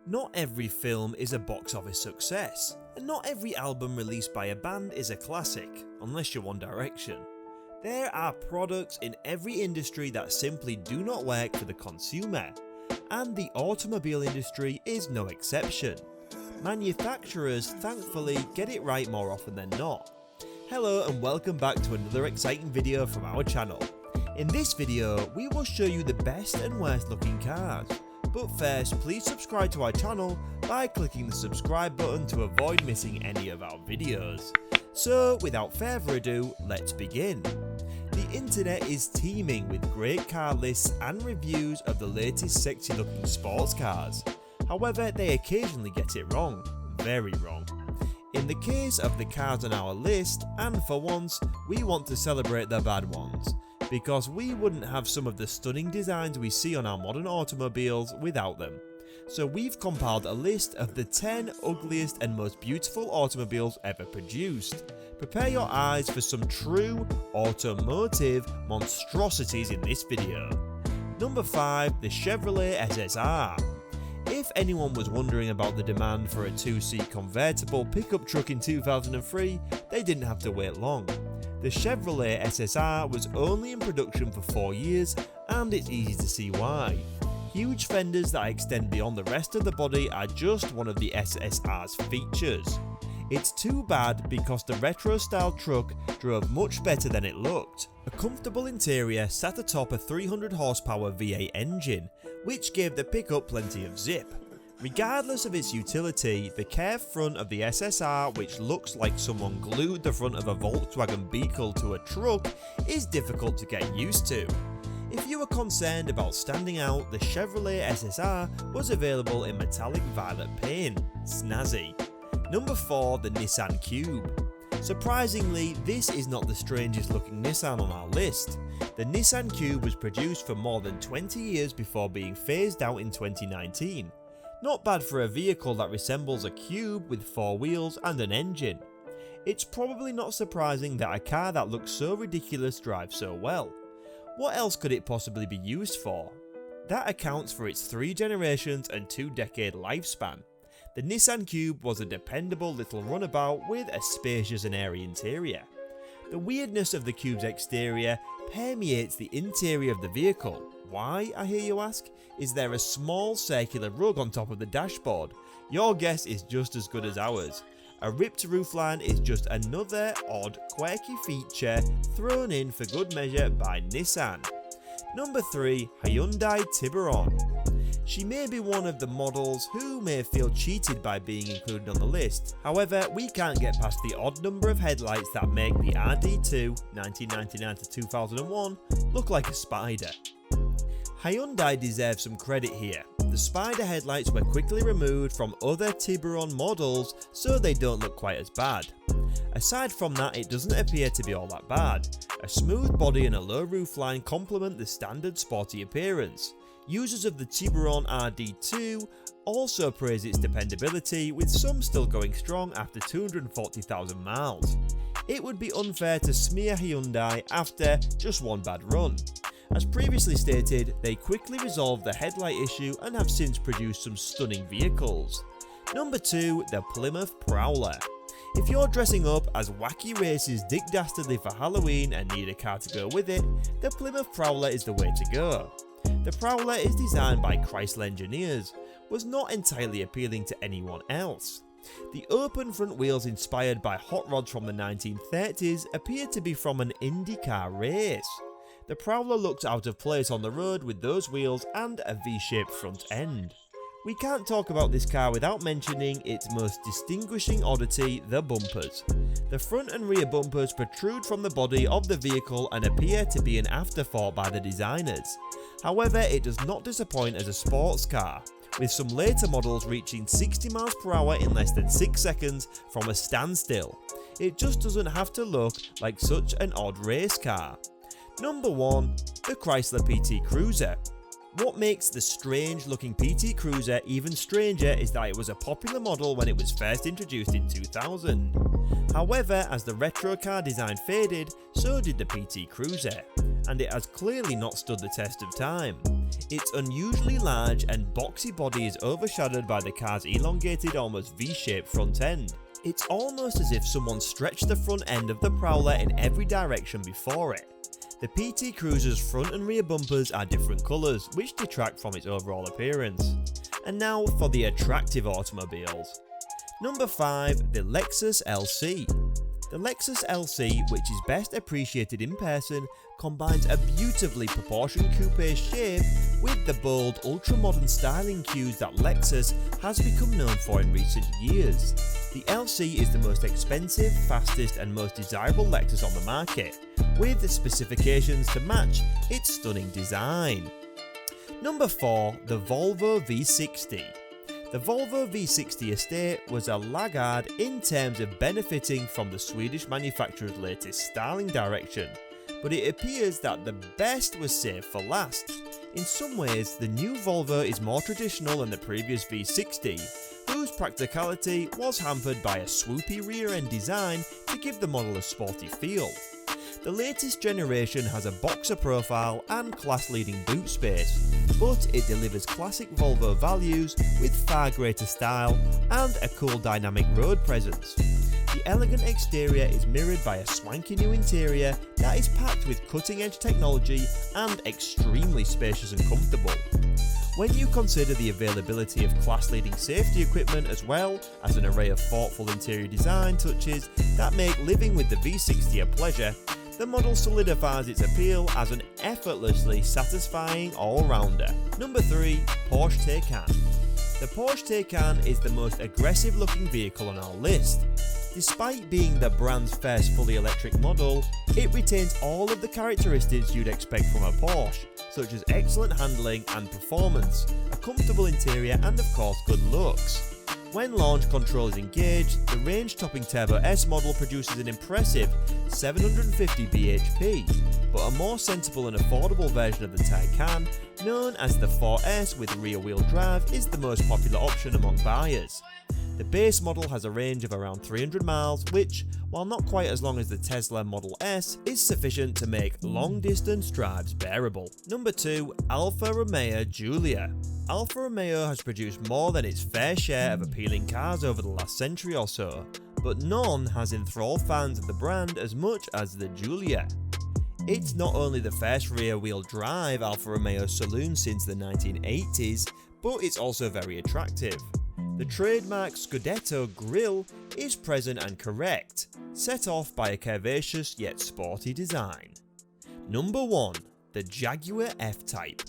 Not every film is a box office success, and not every album released by a band is a classic, unless you're One Direction. There are products in every industry that simply do not work for the consumer, and the automobile industry is no exception. Manufacturers thankfully get it right more often than not. Hello and welcome back to another exciting video from our channel. In this video, we will show you the best and worst looking cars. But first, please subscribe to our channel by clicking the subscribe button to avoid missing any of our videos. So without further ado, let's begin. The internet is teeming with great car lists and reviews of the latest sexy looking sports cars. However, they occasionally get it wrong, very wrong. In the case of the cars on our list, and for once, we want to celebrate the bad ones, because we wouldn't have some of the stunning designs we see on our modern automobiles without them. So we've compiled a list of the 10 ugliest and most beautiful automobiles ever produced. Prepare your eyes for some true automotive monstrosities in this video. Number 5, the Chevrolet SSR. If anyone was wondering about the demand for a 2-seat convertible pickup truck in 2003, they didn't have to wait long. The Chevrolet SSR was only in production for 4 years, and it's easy to see why. Huge fenders that extend beyond the rest of the body are just one of the SSR's features. It's too bad because the retro style truck drove much better than it looked. A comfortable interior sat atop a 300 horsepower V8 engine, which gave the pickup plenty of zip. Regardless of its utility, the curved front of the SSR, which looks like someone glued the front of a Volkswagen Beetle to a truck, is difficult to get used to. If you were concerned about standing out, the Chevrolet SSR was available in metallic violet paint. Snazzy. Number 4, the Nissan Cube. Surprisingly, this is not the strangest looking Nissan on our list. The Nissan Cube was produced for more than 20 years before being phased out in 2019. Not bad for a vehicle that resembles a cube with 4 wheels and an engine. It's probably not surprising that a car that looks so ridiculous drives so well. What else could it possibly be used for? That accounts for its 3 generations and 2-decade lifespan. The Nissan Cube was a dependable little runabout with a spacious and airy interior. The weirdness of the Cube's exterior permeates the interior of the vehicle. Why, I hear you ask? Is there a small circular rug on top of the dashboard? Your guess is just as good as ours. A ripped roofline is just another odd, quirky feature thrown in for good measure by Nissan. Number 3, Hyundai Tiburon. She may be one of the models who may feel cheated by being included on the list. However, we can't get past the odd number of headlights that make the RD2 1999 to 2001 look like a spider. Hyundai deserves some credit here. The spider headlights were quickly removed from other Tiburon models so they don't look quite as bad. Aside from that, it doesn't appear to be all that bad. A smooth body and a low roofline complement the standard sporty appearance. Users of the Tiburon RD2 also praise its dependability, with some still going strong after 240,000 miles. It would be unfair to smear Hyundai after just one bad run. As previously stated, they quickly resolved the headlight issue and have since produced some stunning vehicles. Number 2, the Plymouth Prowler. If you're dressing up as Wacky Races Dick Dastardly for Halloween and need a car to go with it, the Plymouth Prowler is the way to go. The Prowler is designed by Chrysler engineers, was not entirely appealing to anyone else. The open front wheels inspired by hot rods from the 1930s appear to be from an IndyCar race. The Prowler looks out of place on the road with those wheels and a V-shaped front end. We can't talk about this car without mentioning its most distinguishing oddity, the bumpers. The front and rear bumpers protrude from the body of the vehicle and appear to be an afterthought by the designers. However, it does not disappoint as a sports car, with some later models reaching 60 miles per hour in less than 6 seconds from a standstill. It just doesn't have to look like such an odd race car. Number 1, the Chrysler PT Cruiser. What makes the strange looking PT Cruiser even stranger is that it was a popular model when it was first introduced in 2000. However, as the retro car design faded, so did the PT Cruiser, and it has clearly not stood the test of time. Its unusually large and boxy body is overshadowed by the car's elongated, almost V-shaped front end. It's almost as if someone stretched the front end of the Prowler in every direction before it. The PT Cruiser's front and rear bumpers are different colours, which detract from its overall appearance. And now for the attractive automobiles. Number 5, the Lexus LC. The Lexus LC, which is best appreciated in person, combines a beautifully proportioned coupe shape with the bold, ultra-modern styling cues that Lexus has become known for in recent years. The LC is the most expensive, fastest and most desirable Lexus on the market, with specifications to match its stunning design. Number 4, the Volvo V60. The Volvo V60 estate was a laggard in terms of benefiting from the Swedish manufacturer's latest styling direction, but it appears that the best was saved for last. In some ways, the new Volvo is more traditional than the previous V60, whose practicality was hampered by a swoopy rear-end design to give the model a sporty feel. The latest generation has a boxer profile and class-leading boot space, but it delivers classic Volvo values with far greater style and a cool dynamic road presence. The elegant exterior is mirrored by a swanky new interior that is packed with cutting-edge technology and extremely spacious and comfortable. When you consider the availability of class-leading safety equipment as well as an array of thoughtful interior design touches that make living with the V60 a pleasure, the model solidifies its appeal as an effortlessly satisfying all-rounder. Number 3, Porsche Taycan. The Porsche Taycan is the most aggressive looking vehicle on our list. Despite being the brand's first fully electric model, it retains all of the characteristics you'd expect from a Porsche, such as excellent handling and performance, a comfortable interior and of course good looks. When launch control is engaged, the range-topping Turbo S model produces an impressive 750 bhp, but a more sensible and affordable version of the Taycan, known as the 4S with rear-wheel drive, is the most popular option among buyers. The base model has a range of around 300 miles, which, while not quite as long as the Tesla Model S, is sufficient to make long-distance drives bearable. Number 2, Alfa Romeo Giulia. Alfa Romeo has produced more than its fair share of appealing cars over the last century or so, but none has enthralled fans of the brand as much as the Giulia. It's not only the first rear-wheel drive Alfa Romeo saloon since the 1980s, but it's also very attractive. The trademark Scudetto grille is present and correct, set off by a curvaceous yet sporty design. Number 1, the Jaguar F-Type.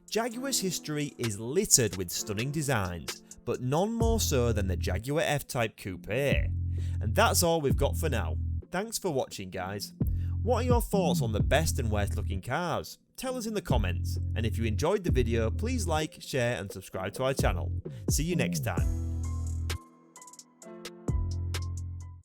Jaguar's history is littered with stunning designs, but none more so than the Jaguar F-Type Coupe. And that's all we've got for now. Thanks for watching, guys. What are your thoughts on the best and worst looking cars? Tell us in the comments, and if you enjoyed the video, please like, share and subscribe to our channel. See you next time.